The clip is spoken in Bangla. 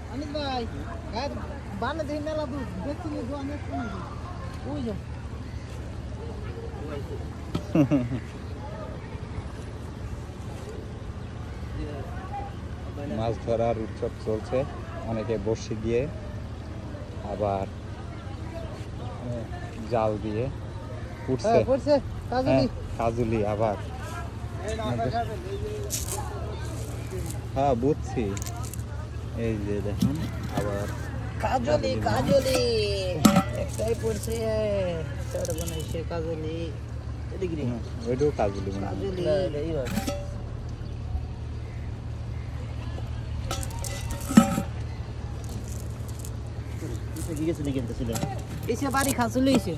अनिल भाई गाय बांध दे मेला दूध देखती नहीं दो अनेक कौन है ওই যাও মাছ ধরার উৎসব চলছে অনেকে বড়শি দিয়ে আবার জাল দিয়ে উঠছে পড়ছে কাজলি কাজুলি আবার হ্যাঁ বুঝছি এই যে দেখুন আবার কাজলি কাজলি একটাই পড়ছে চার বানাইছে কাজলি এদিকে ওইটাও কাজুলি কাজলি এইবার এসে বাড়ি খাসুলি এসে